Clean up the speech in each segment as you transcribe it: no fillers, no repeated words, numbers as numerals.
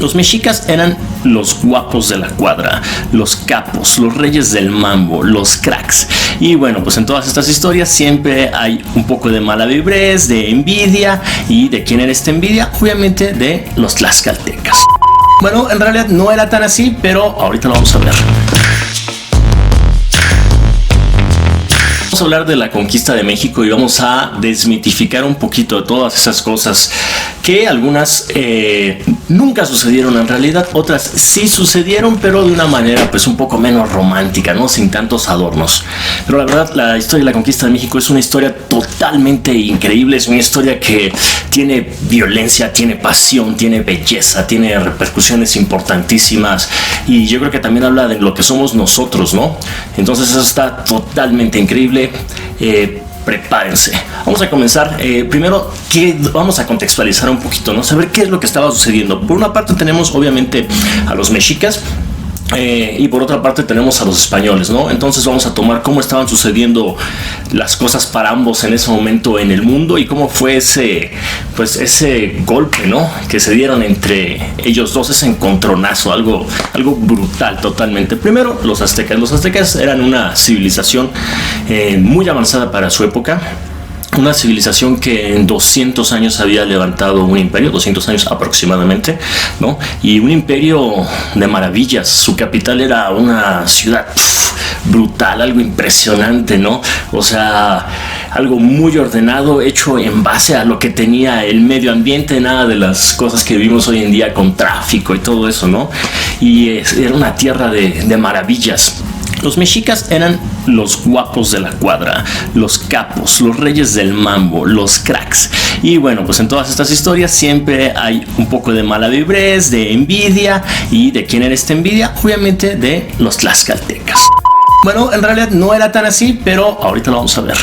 Los mexicas eran los guapos de la cuadra, los capos, los reyes del mambo, los cracks. Y bueno, pues en todas estas historias siempre hay un poco de mala vibrez, de envidia. ¿Y de quién era esta envidia? Obviamente de los tlaxcaltecas. Bueno, en realidad no era tan así, pero ahorita lo vamos a ver. Vamos a hablar de la conquista de México y vamos a desmitificar un poquito de todas esas cosas que algunas nunca sucedieron en realidad, otras sí sucedieron, pero de una manera pues un poco menos romántica, ¿no? Sin tantos adornos. Pero la verdad, la historia de la conquista de México es una historia totalmente increíble, es una historia que tiene violencia, tiene pasión, tiene belleza, tiene repercusiones importantísimas y yo creo que también habla de lo que somos nosotros, ¿no? Entonces eso está totalmente increíble. Prepárense. Vamos a comenzar. Primero, vamos a contextualizar un poquito, ¿no? Saber qué es lo que estaba sucediendo. Por una parte tenemos obviamente a los mexicas. Y por otra parte tenemos a los españoles, ¿no? Entonces vamos a tomar cómo estaban sucediendo las cosas para ambos en ese momento en el mundo y cómo fue ese golpe, ¿no? Que se dieron entre ellos dos, ese encontronazo, algo brutal totalmente. Primero, los aztecas. Los aztecas eran una civilización muy avanzada para su época. Una civilización que en 200 años había levantado un imperio, 200 años aproximadamente, ¿no? Y un imperio de maravillas. Su capital era una ciudad brutal, algo impresionante, ¿no? O sea, algo muy ordenado, hecho en base a lo que tenía el medio ambiente, nada de las cosas que vivimos hoy en día con tráfico y todo eso, ¿no? Y era una tierra de maravillas. Los mexicas eran los guapos de la cuadra, los capos, los reyes del mambo, los cracks. Y bueno, pues en todas estas historias siempre hay un poco de mala vibrez, de envidia. ¿Y de quién era esta envidia? Obviamente de los tlaxcaltecas. Bueno, en realidad no era tan así, pero ahorita lo vamos a ver.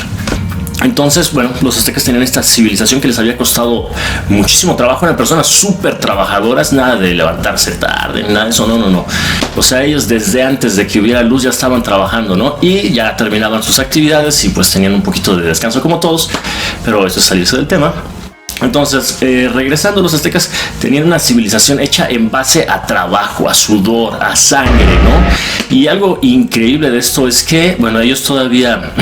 Entonces, bueno, los aztecas tenían esta civilización que les había costado muchísimo trabajo. Eran personas súper trabajadoras, nada de levantarse tarde, nada de eso, no. O sea, ellos desde antes de que hubiera luz ya estaban trabajando, ¿no? Y ya terminaban sus actividades y pues tenían un poquito de descanso como todos, pero eso es salirse del tema. Entonces, regresando, los aztecas tenían una civilización hecha en base a trabajo, a sudor, a sangre, ¿no? Y algo increíble de esto es que, bueno, ellos todavía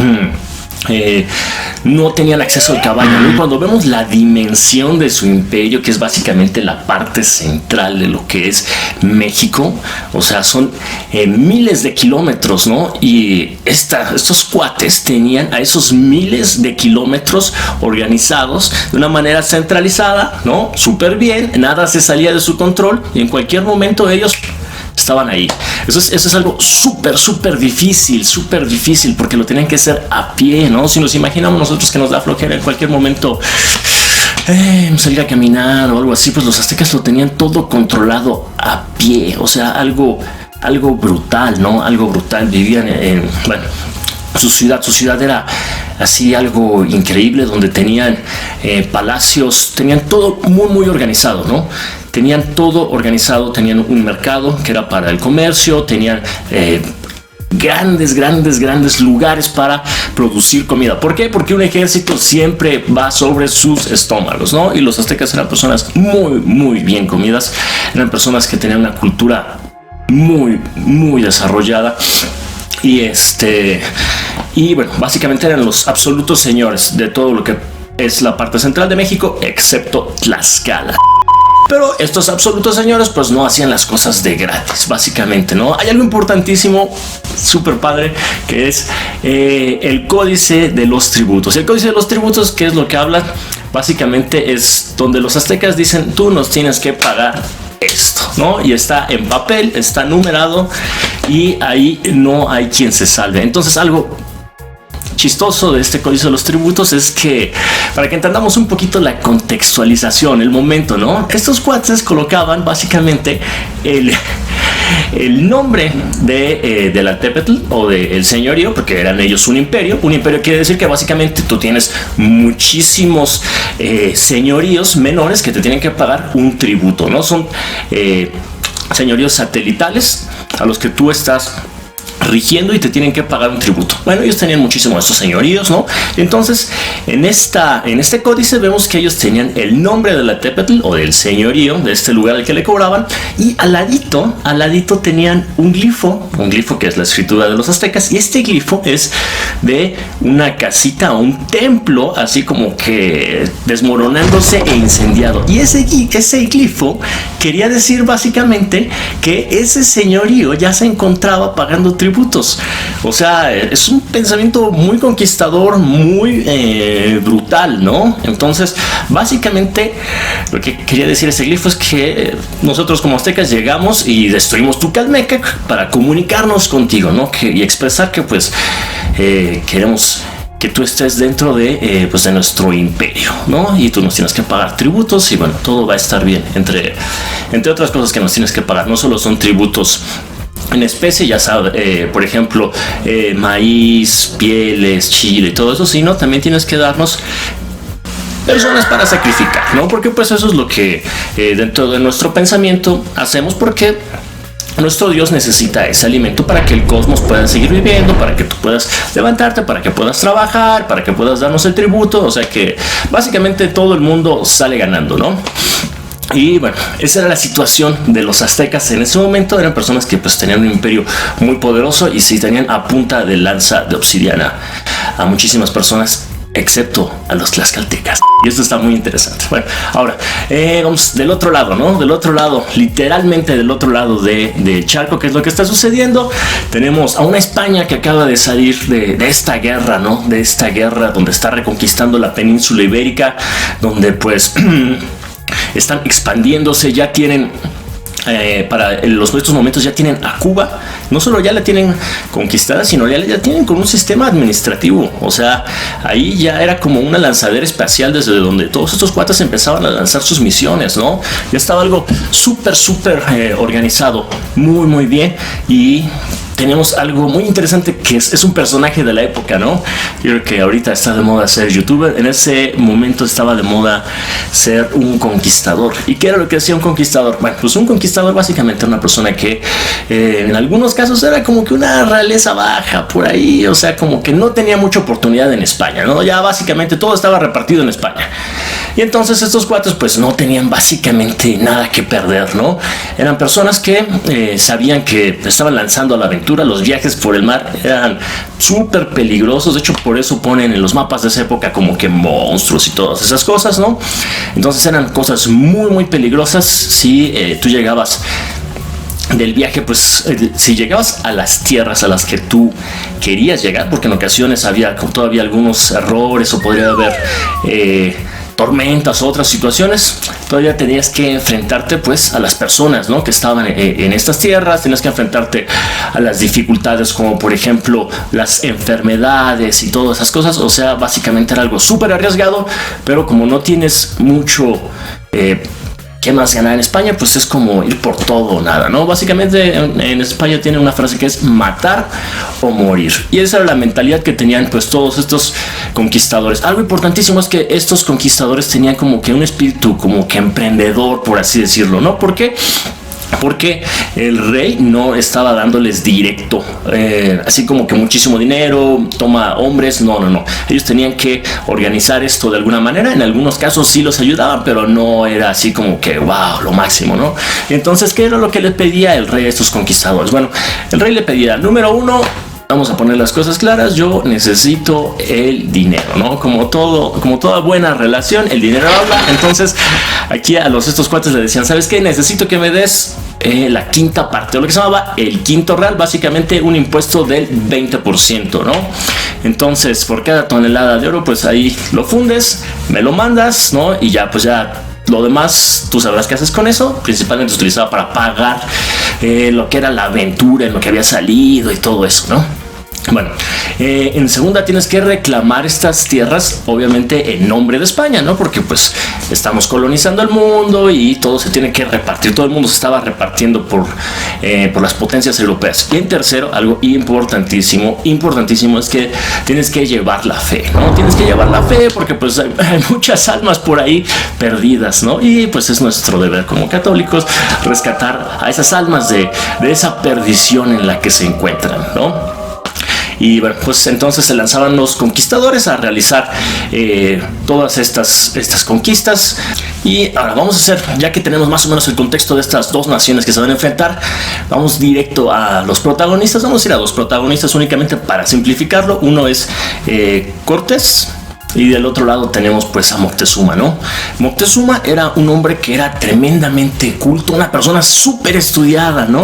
no tenían acceso al caballo, ¿no? Y cuando vemos la dimensión de su imperio, que es básicamente la parte central de lo que es México, o sea, son miles de kilómetros, ¿no? Y estos cuates tenían a esos miles de kilómetros organizados de una manera centralizada, ¿no? Súper bien, nada se salía de su control y en cualquier momento ellos estaban ahí. Eso es algo súper difícil porque lo tenían que hacer a pie, ¿no? Si nos imaginamos nosotros que nos da flojera en cualquier momento salir a caminar o algo así, pues los aztecas lo tenían todo controlado a pie. O sea, algo brutal, ¿no? Algo brutal. Vivían bueno, su ciudad era así algo increíble, donde tenían palacios, tenían todo muy organizado, ¿no? Tenían todo organizado, tenían un mercado que era para el comercio, tenían grandes lugares para producir comida. ¿Por qué? Porque un ejército siempre va sobre sus estómagos, ¿no? Y los aztecas eran personas muy bien comidas, eran personas que tenían una cultura muy desarrollada. Y bueno, básicamente eran los absolutos señores de todo lo que es la parte central de México, excepto Tlaxcala. Pero estos absolutos señores pues no hacían las cosas de gratis, básicamente, ¿no? Hay algo importantísimo, súper padre, que es el Códice de los Tributos. El Códice de los Tributos, ¿qué es lo que habla? Básicamente es donde los aztecas dicen, tú nos tienes que pagar esto, ¿no? Y está en papel, está numerado y ahí no hay quien se salve. Entonces, algo chistoso de este Códice de los Tributos es que, para que entendamos un poquito la contextualización, el momento, ¿no? Estos cuates colocaban básicamente el nombre del Altepetl o del señorío, porque eran ellos un imperio. Un imperio quiere decir que básicamente tú tienes muchísimos señoríos menores que te tienen que pagar un tributo, ¿no? Son señoríos satelitales a los que tú estás rigiendo y te tienen que pagar un tributo. Bueno, ellos tenían muchísimo de estos señoríos, ¿no? Entonces, en este códice vemos que ellos tenían el nombre de la Tepetl o del señorío de este lugar al que le cobraban, y al ladito tenían un glifo que es la escritura de los aztecas, y este glifo es de una casita o un templo así como que desmoronándose e incendiado, y ese glifo quería decir básicamente que ese señorío ya se encontraba pagando tributos. O sea, es un pensamiento muy conquistador, muy brutal, ¿no? Entonces, básicamente lo que quería decir ese glifo es que nosotros como aztecas llegamos y destruimos tu Calmecac para comunicarnos contigo, ¿no? Y expresar que pues queremos que tú estés dentro de nuestro imperio, ¿no? Y tú nos tienes que pagar tributos y bueno, todo va a estar bien. Entre otras cosas que nos tienes que pagar, no solo son tributos en especie, ya sabes, por ejemplo, maíz, pieles, chile y todo eso, sino también tienes que darnos personas para sacrificar, ¿no? Porque pues eso es lo que dentro de nuestro pensamiento hacemos, porque nuestro Dios necesita ese alimento para que el cosmos pueda seguir viviendo, para que tú puedas levantarte, para que puedas trabajar, para que puedas darnos el tributo. O sea que básicamente todo el mundo sale ganando, ¿no? Y bueno, esa era la situación de los aztecas en ese momento. Eran personas que pues tenían un imperio muy poderoso y se tenían a punta de lanza de obsidiana a muchísimas personas, excepto a los tlaxcaltecas. Y esto está muy interesante. Bueno, ahora vamos del otro lado, ¿no? Del otro lado, literalmente del otro lado de charco. ¿Qué es lo que está sucediendo? Tenemos a una España que acaba de salir de esta guerra, ¿no? De esta guerra donde está reconquistando la península ibérica, donde pues están expandiéndose, ya tienen para estos momentos ya tienen a Cuba. No solo ya la tienen conquistada, sino ya tienen con un sistema administrativo. O sea, ahí ya era como una lanzadera espacial desde donde todos estos cuates empezaban a lanzar sus misiones, ¿no? Ya estaba algo súper organizado, muy bien. Y tenemos algo muy interesante que es un personaje de la época, ¿no? Yo creo que ahorita está de moda ser youtuber. En ese momento estaba de moda ser un conquistador. ¿Y qué era lo que hacía un conquistador? Bueno, pues un conquistador básicamente era una persona que en algunos casos era como que una realeza baja por ahí. O sea, como que no tenía mucha oportunidad en España, ¿no? Ya básicamente todo estaba repartido en España. Y entonces estos cuates pues no tenían básicamente nada que perder, ¿no? Eran personas que sabían que estaban lanzando a la aventura. Los viajes por el mar eran súper peligrosos. De hecho, por eso ponen en los mapas de esa época como que monstruos y todas esas cosas, ¿no? Entonces eran cosas muy peligrosas si tú llegabas del viaje, pues si llegabas a las tierras a las que tú querías llegar, porque en ocasiones había todavía algunos errores o podría haber tormentas o otras situaciones, todavía tenías que enfrentarte pues a las personas, ¿no? Que estaban en estas tierras. Tenías que enfrentarte a las dificultades como por ejemplo las enfermedades y todas esas cosas. O sea, básicamente era algo súper arriesgado, pero como no tienes mucho ¿qué más ganar en España? Pues es como ir por todo o nada, ¿no? Básicamente en España tiene una frase que es matar o morir. Y esa era la mentalidad que tenían pues todos estos conquistadores. Algo importantísimo es que estos conquistadores tenían como que un espíritu como que emprendedor, por así decirlo, ¿no? ¿Por qué? Porque el rey no estaba dándoles directo, así como que muchísimo dinero, toma hombres, no. Ellos tenían que organizar esto de alguna manera. En algunos casos sí los ayudaban, pero no era así como que wow, lo máximo, ¿no? Entonces, ¿qué era lo que le pedía el rey a estos conquistadores? Bueno, el rey le pedía, número uno, vamos a poner las cosas claras, yo necesito el dinero, ¿no? Como toda buena relación, el dinero habla. Entonces aquí a estos cuates le decían, ¿sabes qué? Necesito que me des la quinta parte, o lo que se llamaba el quinto real, básicamente un impuesto del 20%, ¿no? Entonces por cada tonelada de oro, pues ahí lo fundes, me lo mandas, ¿no? Y ya, pues ya lo demás, tú sabrás qué haces con eso. Principalmente se utilizaba para pagar lo que era la aventura, en lo que había salido y todo eso, ¿no? Bueno, en segunda tienes que reclamar estas tierras, obviamente en nombre de España, ¿no? Porque pues estamos colonizando el mundo y todo se tiene que repartir. Todo el mundo se estaba repartiendo por las potencias europeas. Y en tercero, algo importantísimo es que tienes que llevar la fe, ¿no? Tienes que llevar la fe porque pues hay muchas almas por ahí perdidas, ¿no? Y pues es nuestro deber como católicos rescatar a esas almas de esa perdición en la que se encuentran, ¿no? Y bueno, pues entonces se lanzaban los conquistadores a realizar todas estas conquistas. Y ahora vamos a hacer, ya que tenemos más o menos el contexto de estas dos naciones que se van a enfrentar, vamos directo a los protagonistas. Vamos a ir a dos protagonistas únicamente para simplificarlo. Uno es Cortés. Y del otro lado tenemos pues a Moctezuma, ¿no? Moctezuma era un hombre que era tremendamente culto, una persona súper estudiada, ¿no?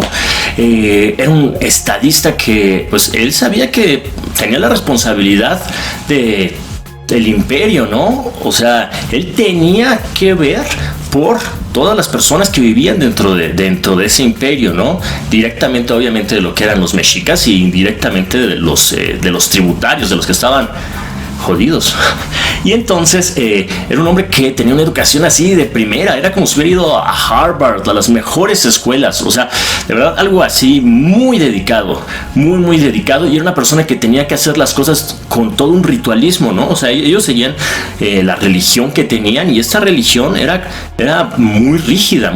Era un estadista que pues él sabía que tenía la responsabilidad del imperio, ¿no? O sea, él tenía que ver por todas las personas que vivían dentro de ese imperio, ¿no? Directamente, obviamente, de lo que eran los mexicas y indirectamente de los tributarios, de los que estaban jodidos. Y entonces era un hombre que tenía una educación así de primera, era como si hubiera ido a Harvard, a las mejores escuelas, o sea, de verdad algo así muy dedicado, muy dedicado, y era una persona que tenía que hacer las cosas con todo un ritualismo, ¿no? O sea, ellos seguían la religión que tenían, y esta religión era muy rígida,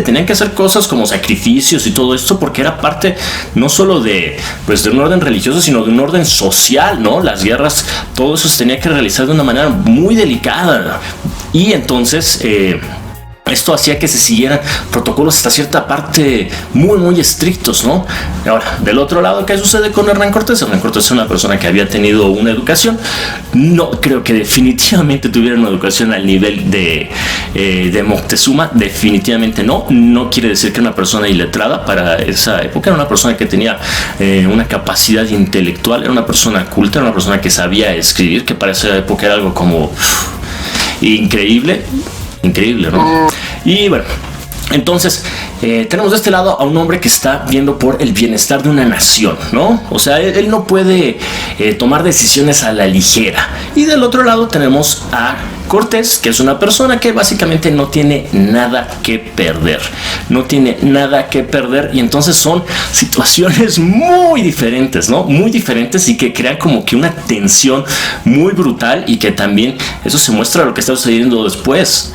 tenían que hacer cosas como sacrificios y todo esto, porque era parte no solo de un orden religioso, sino de un orden social, ¿no? Las guerras, todo eso se tenía que realizar de una manera muy delicada, y entonces esto hacía que se siguieran protocolos hasta cierta parte muy estrictos, ¿no? Ahora, del otro lado, ¿qué sucede con Hernán Cortés? Hernán Cortés es una persona que había tenido una educación, no creo que definitivamente tuviera una educación al nivel de Moctezuma, definitivamente no quiere decir que una persona iletrada para esa época, era una persona que tenía una capacidad intelectual, era una persona culta, era una persona que sabía escribir, que para esa época era algo como increíble, ¿no? Y bueno, entonces tenemos de este lado a un hombre que está viendo por el bienestar de una nación, ¿no? O sea, él no puede tomar decisiones a la ligera. Y del otro lado tenemos a Cortés, que es una persona que básicamente no tiene nada que perder. Y entonces son situaciones muy diferentes, ¿no? Muy diferentes, y que crean como que una tensión muy brutal, y que también eso se muestra lo que está sucediendo después.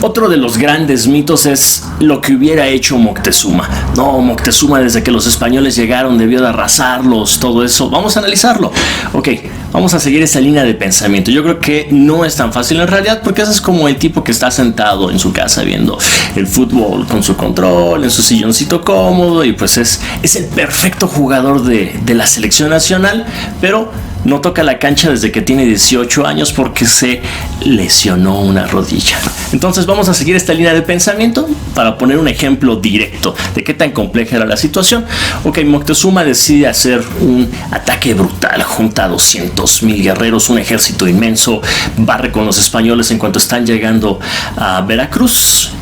Otro de los grandes mitos es lo que hubiera hecho Moctezuma. No, Moctezuma desde que los españoles llegaron debió de arrasarlos, todo eso. Vamos a analizarlo. Ok, vamos a seguir esa línea de pensamiento. Yo creo que no es tan fácil en realidad, porque ese es como el tipo que está sentado en su casa viendo el fútbol con su control, en su silloncito cómodo, y pues es el perfecto jugador de la selección nacional, pero no toca la cancha desde que tiene 18 años porque se lesionó una rodilla. Entonces vamos a seguir esta línea de pensamiento para poner un ejemplo directo de qué tan compleja era la situación. Ok, Moctezuma decide hacer un ataque brutal, junta a 200,000 guerreros, un ejército inmenso, barre con los españoles en cuanto están llegando a Veracruz.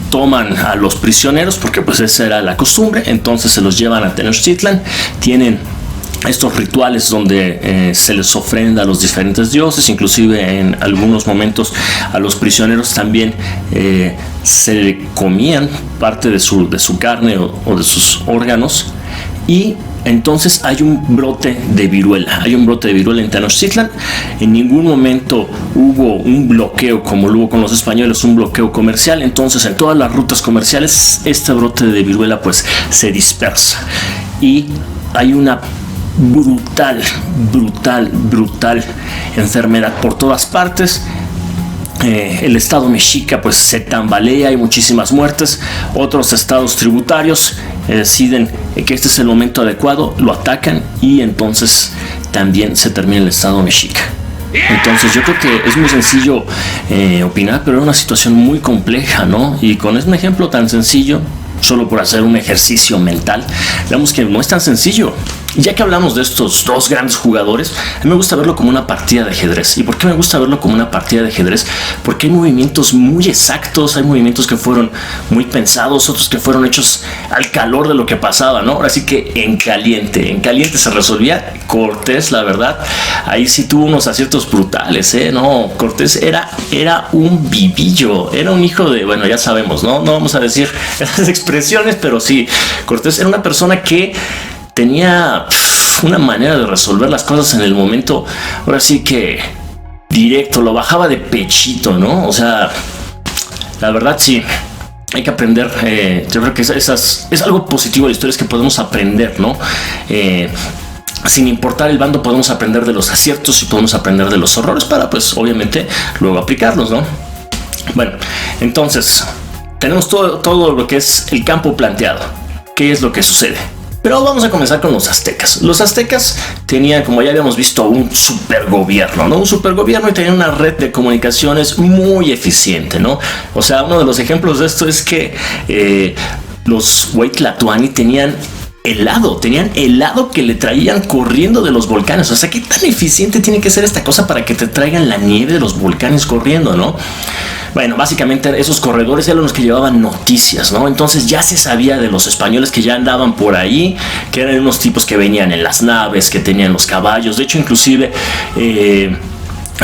Toman a los prisioneros porque pues esa era la costumbre, entonces se los llevan a Tenochtitlan. Tienen estos rituales donde se les ofrenda a los diferentes dioses, inclusive en algunos momentos a los prisioneros también se comían parte de su carne o de sus órganos. Y entonces hay un brote de viruela en Tenochtitlan. En ningún momento hubo un bloqueo como lo hubo con los españoles, un bloqueo comercial. Entonces en todas las rutas comerciales este brote de viruela pues se dispersa, y hay una brutal enfermedad por todas partes. El estado mexica pues se tambalea, hay muchísimas muertes. Otros estados tributarios deciden que este es el momento adecuado, lo atacan, y entonces también se termina el estado mexica. Entonces yo creo que es muy sencillo opinar, pero era una situación muy compleja, ¿no? Y con un ejemplo tan sencillo, solo por hacer un ejercicio mental, vemos que no es tan sencillo. Ya que hablamos de estos dos grandes jugadores, a mí me gusta verlo como una partida de ajedrez. ¿Y por qué me gusta verlo como una partida de ajedrez? Porque hay movimientos muy exactos, hay movimientos que fueron muy pensados, otros que fueron hechos al calor de lo que pasaba, ¿no? Ahora sí que en caliente se resolvía. Cortés, la verdad, ahí sí tuvo unos aciertos brutales, ¿eh? No, Cortés era un vivillo, era un hijo de, bueno, ya sabemos, ¿no? No vamos a decir esas expresiones, pero sí, Cortés era una persona que tenía una manera de resolver las cosas en el momento, ahora sí que directo, lo bajaba de pechito, ¿no? O sea, la verdad sí, hay que aprender, yo creo que es algo positivo de la historia, es que podemos aprender, ¿no? Sin importar el bando, podemos aprender de los aciertos y podemos aprender de los errores para, pues, obviamente, luego aplicarlos, ¿no? Bueno, entonces, tenemos todo lo que es el campo planteado. ¿Qué es lo que sucede? Pero vamos a comenzar con los aztecas. Los aztecas tenían, como ya habíamos visto, un supergobierno, ¿no? Un supergobierno y tenían una red de comunicaciones muy eficiente, ¿no? O sea, uno de los ejemplos de esto es que los Huaytlatoani tenían helado que le traían corriendo de los volcanes. O sea, ¿qué tan eficiente tiene que ser esta cosa para que te traigan la nieve de los volcanes corriendo, ¿no? Bueno, básicamente esos corredores eran los que llevaban noticias, ¿no? Entonces ya se sabía de los españoles que ya andaban por ahí, que eran unos tipos que venían en las naves, que tenían los caballos. De hecho, inclusive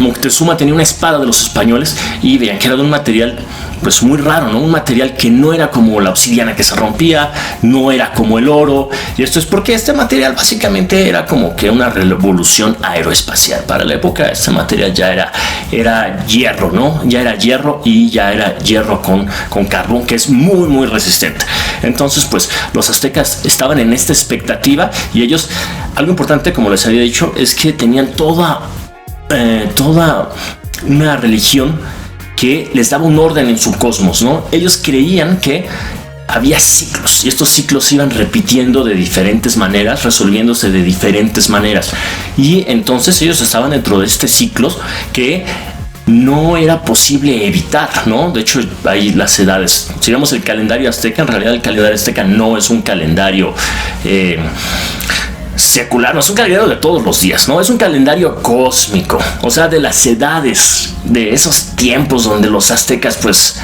Moctezuma tenía una espada de los españoles y veían que era de un material pues muy raro, ¿no? Un material que no era como la obsidiana que se rompía, no era como el oro, y esto es porque este material básicamente era como que una revolución aeroespacial. Para la época este material ya era hierro, ¿no? Ya era hierro y ya era hierro con carbón, que es muy muy resistente. Entonces pues los aztecas estaban en esta expectativa y ellos, algo importante como les había dicho, es que tenían toda una religión que les daba un orden en su cosmos, ¿no? Ellos creían que había ciclos y estos ciclos iban repitiendo de diferentes maneras, resolviéndose de diferentes maneras, y entonces ellos estaban dentro de este ciclo que no era posible evitar, ¿no? De hecho, hay las edades. Si vemos el calendario azteca, en realidad el calendario azteca no es un calendario secular, no es un calendario de todos los días, ¿no? Es un calendario cósmico, o sea, de las edades, de esos tiempos donde los aztecas pues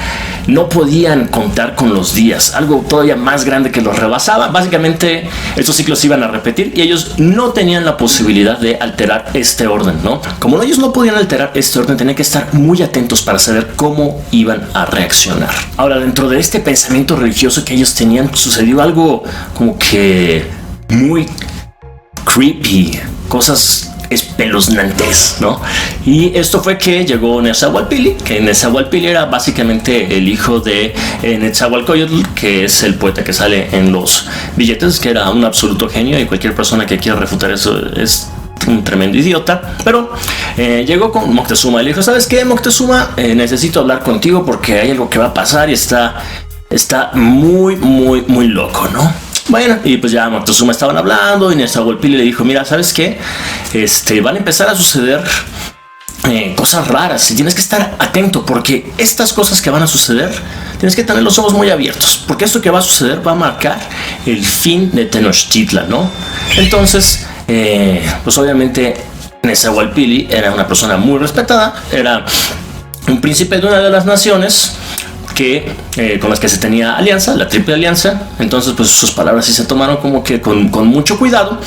no podían contar con los días, algo todavía más grande que los rebasaba. Básicamente estos ciclos iban a repetir y ellos no tenían la posibilidad de alterar este orden, ¿no? Como ellos no podían alterar este orden, tenían que estar muy atentos para saber cómo iban a reaccionar. Ahora, dentro de este pensamiento religioso que ellos tenían, sucedió algo como que muy creepy, cosas espeluznantes, ¿no? Y esto fue que llegó Nezahualpilli, que Nezahualpilli era básicamente el hijo de Netzahualcoyotl, que es el poeta que sale en los billetes, que era un absoluto genio, y cualquier persona que quiera refutar eso es un tremendo idiota. Pero llegó con Moctezuma y le dijo: ¿sabes qué, Moctezuma? Necesito hablar contigo porque hay algo que va a pasar y está muy, muy, muy loco, ¿no? Bueno, y pues ya Moctezuma estaban hablando y Nezahualpilli le dijo: mira, ¿sabes qué? Van a empezar a suceder cosas raras y tienes que estar atento, porque estas cosas que van a suceder tienes que tener los ojos muy abiertos, porque esto que va a suceder va a marcar el fin de Tenochtitlan, ¿no? Entonces, pues obviamente Nezahualpilli era una persona muy respetada, era un príncipe de una de las naciones con las que se tenía alianza, la Triple Alianza. Entonces pues sus palabras sí se tomaron como que con mucho cuidado,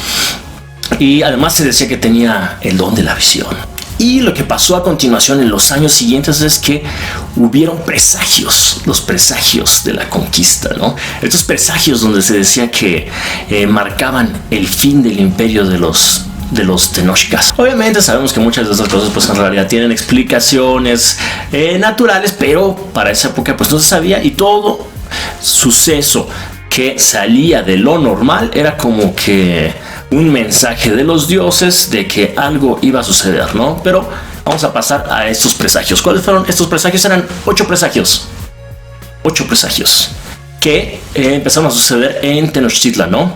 y además se decía que tenía el don de la visión. Y lo que pasó a continuación en los años siguientes es que hubieron presagios, los presagios de la conquista, ¿no? Estos presagios donde se decía que marcaban el fin del imperio de los tenochcas. Obviamente sabemos que muchas de estas cosas pues en realidad tienen explicaciones naturales, pero para esa época pues no se sabía, y todo suceso que salía de lo normal era como que un mensaje de los dioses de que algo iba a suceder, ¿no? Pero vamos a pasar a estos presagios. ¿Cuáles fueron estos presagios? Eran 8 presagios. 8 presagios que empezaron a suceder en Tenochtitlan, ¿no?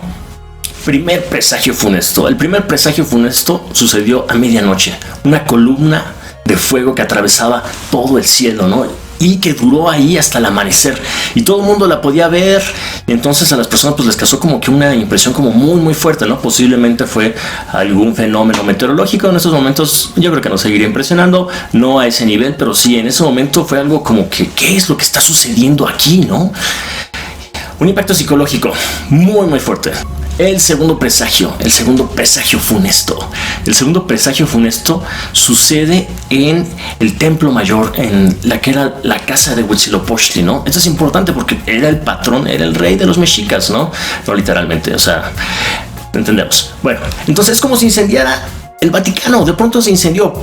Primer presagio funesto. El primer presagio funesto sucedió a medianoche. Una columna de fuego que atravesaba todo el cielo, ¿no? y que duró ahí hasta el amanecer y todo el mundo la podía ver. Y entonces a las personas pues les causó como que una impresión como muy muy fuerte, ¿no? Posiblemente fue algún fenómeno meteorológico. En estos momentos yo creo que nos seguiría impresionando, no a ese nivel, pero sí en ese momento fue algo como que ¿qué es lo que está sucediendo aquí, no? Un impacto psicológico muy muy fuerte. El segundo presagio funesto. El segundo presagio funesto sucede en el templo mayor, en la que era la casa de Huitzilopochtli, ¿no? Esto es importante porque era el patrón, era el rey de los mexicas, ¿no? No literalmente, o sea, entendemos. Bueno, entonces es como si incendiara el Vaticano, de pronto se incendió.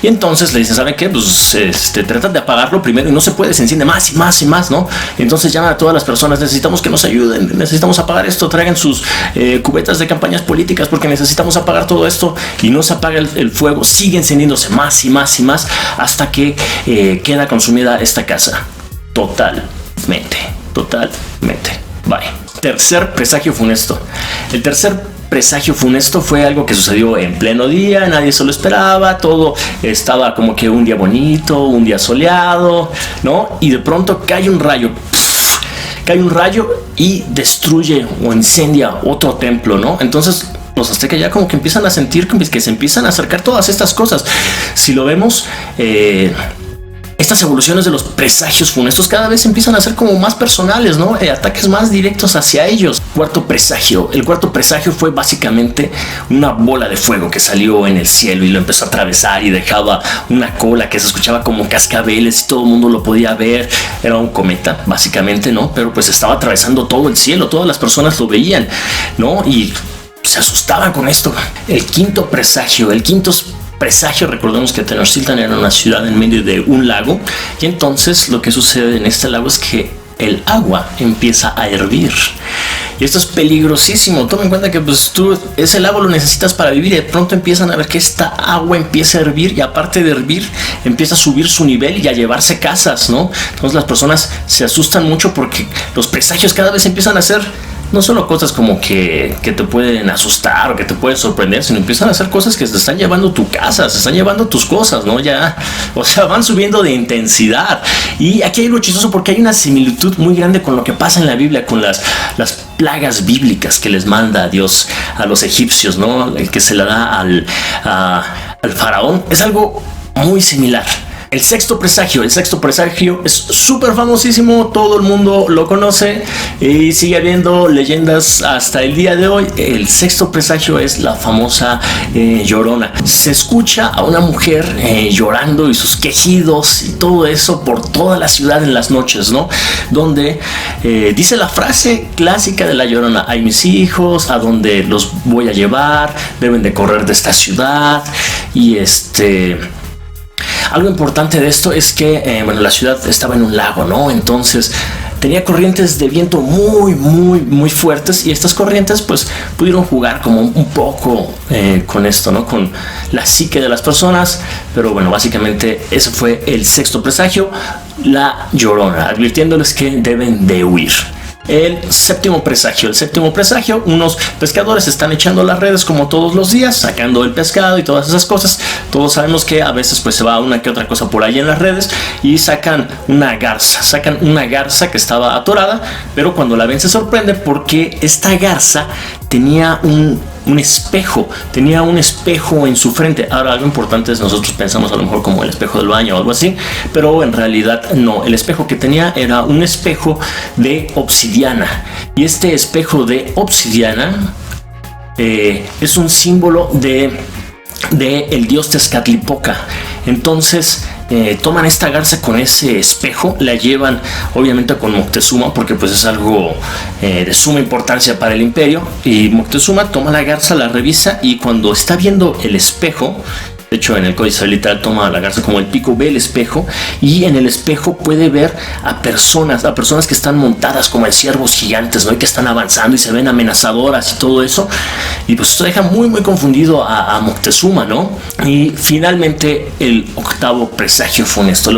Y entonces le dicen, ¿saben qué? Pues tratan de apagarlo primero y no se puede, se enciende más y más y más, ¿no? Entonces llaman a todas las personas, necesitamos que nos ayuden, necesitamos apagar esto, traigan sus cubetas de campañas políticas porque necesitamos apagar todo esto, y no se apaga el fuego, sigue encendiéndose más y más y más hasta que queda consumida esta casa. Totalmente. Bye. Tercer presagio funesto. El tercer presagio funesto fue algo que sucedió en pleno día, nadie se lo esperaba, todo estaba como que un día bonito, un día soleado, ¿no? Y de pronto cae un rayo y destruye o incendia otro templo, ¿no? Entonces los aztecas ya como que empiezan a sentir que se empiezan a acercar todas estas cosas. Si lo vemos, estas evoluciones de los presagios funestos cada vez empiezan a ser como más personales, ¿no? Ataques más directos hacia ellos. Cuarto presagio. El cuarto presagio fue básicamente una bola de fuego que salió en el cielo y lo empezó a atravesar y dejaba una cola que se escuchaba como cascabeles y todo el mundo lo podía ver. Era un cometa, básicamente, ¿no? Pero pues estaba atravesando todo el cielo, todas las personas lo veían, ¿no? Y se asustaban con esto. El quinto presagio, recordemos que Tenochtitlan era una ciudad en medio de un lago, y entonces lo que sucede en este lago es que el agua empieza a hervir. Y esto es peligrosísimo. Toma en cuenta que pues tú ese lago lo necesitas para vivir, y de pronto empiezan a ver que esta agua empieza a hervir, y aparte de hervir empieza a subir su nivel y a llevarse casas, ¿no? Entonces las personas se asustan mucho porque los presagios cada vez empiezan a ser no solo cosas como que te pueden asustar o que te pueden sorprender, sino empiezan a hacer cosas que se están llevando tu casa, se están llevando tus cosas, ¿no? Ya, o sea, van subiendo de intensidad. Y aquí hay algo chistoso porque hay una similitud muy grande con lo que pasa en la Biblia, con las plagas bíblicas que les manda Dios a los egipcios, ¿no? El que se le da al faraón. Es algo muy similar. El sexto presagio es súper famosísimo, todo el mundo lo conoce y sigue habiendo leyendas hasta el día de hoy. El sexto presagio es la famosa Llorona. Se escucha a una mujer llorando y sus quejidos y todo eso por toda la ciudad en las noches, ¿no? Donde dice la frase clásica de la Llorona: hay mis hijos, a dónde los voy a llevar, deben de correr de esta ciudad. Y algo importante de esto es que, la ciudad estaba en un lago, ¿no? Entonces tenía corrientes de viento muy, muy, muy fuertes, y estas corrientes pues pudieron jugar como un poco con esto, ¿no? Con la psique de las personas. Pero bueno, básicamente ese fue el sexto presagio, la Llorona, advirtiéndoles que deben de huir. El séptimo presagio, unos pescadores están echando las redes como todos los días, sacando el pescado y todas esas cosas. Todos sabemos que a veces pues se va una que otra cosa por ahí en las redes, y sacan una garza que estaba atorada, pero cuando la ven se sorprende porque esta garza tenía un espejo en su frente. Ahora, algo importante es, nosotros pensamos a lo mejor como el espejo del baño o algo así, pero en realidad no. El espejo que tenía era un espejo de obsidiana, y este espejo de obsidiana es un símbolo de el dios Tezcatlipoca. Entonces toman esta garza con ese espejo, la llevan obviamente con Moctezuma, porque pues es algo de suma importancia para el imperio, y Moctezuma toma la garza, la revisa, y cuando está viendo el espejo, de hecho en el códice literal toma la garza como el pico, ve el espejo, y en el espejo puede ver a personas que están montadas como en ciervos gigantes, ¿no? Y que están avanzando y se ven amenazadoras y todo eso, y pues esto deja muy muy confundido a Moctezuma, ¿no? Y finalmente el octavo presagio funesto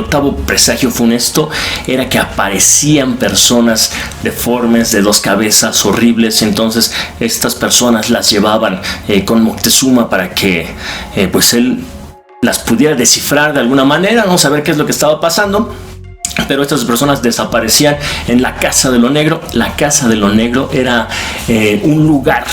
era que aparecían personas deformes de dos cabezas, horribles. Entonces estas personas las llevaban con Moctezuma para que pues él las pudiera descifrar de alguna manera, no saber qué es lo que estaba pasando. pero estas personas desaparecían en la Casa de lo Negro. La Casa de lo Negro era un lugar,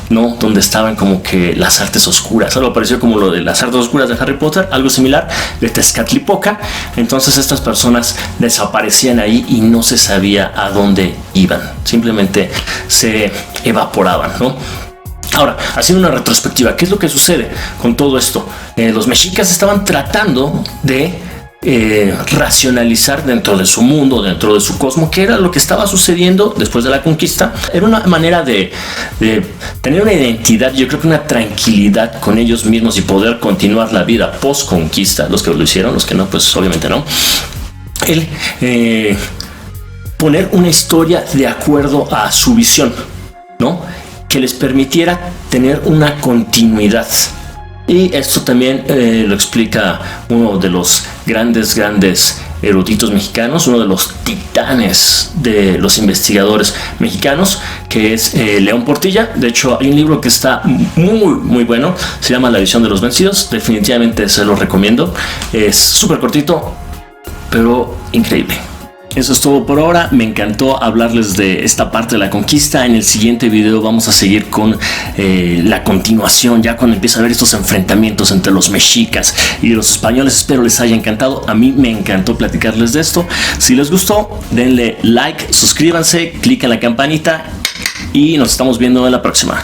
¿no?, donde estaban como que las artes oscuras, algo parecido como lo de las artes oscuras de Harry Potter, algo similar, de Tezcatlipoca. Entonces estas personas desaparecían ahí y no se sabía a dónde iban, simplemente se evaporaban, ¿no? Ahora, haciendo una retrospectiva, ¿qué es lo que sucede con todo esto? Los mexicas estaban tratando de racionalizar dentro de su mundo, dentro de su cosmos, qué era lo que estaba sucediendo después de la conquista. Era una manera de tener una identidad, yo creo que una tranquilidad con ellos mismos y poder continuar la vida post conquista. Los que lo hicieron, los que no, pues obviamente no. Poner una historia de acuerdo a su visión, ¿no?, que les permitiera tener una continuidad. Y esto también lo explica uno de los grandes eruditos mexicanos, uno de los titanes de los investigadores mexicanos, que es León Portilla. De hecho, hay un libro que está muy bueno, se llama La visión de los vencidos. Definitivamente se lo recomiendo. Es súper cortito, pero increíble. Eso es todo por ahora. Me encantó hablarles de esta parte de la conquista. En el siguiente video vamos a seguir con la continuación, ya cuando empieza a haber estos enfrentamientos entre los mexicas y los españoles. Espero les haya encantado. A mí me encantó platicarles de esto. Si les gustó, denle like, suscríbanse, clic en la campanita y nos estamos viendo en la próxima.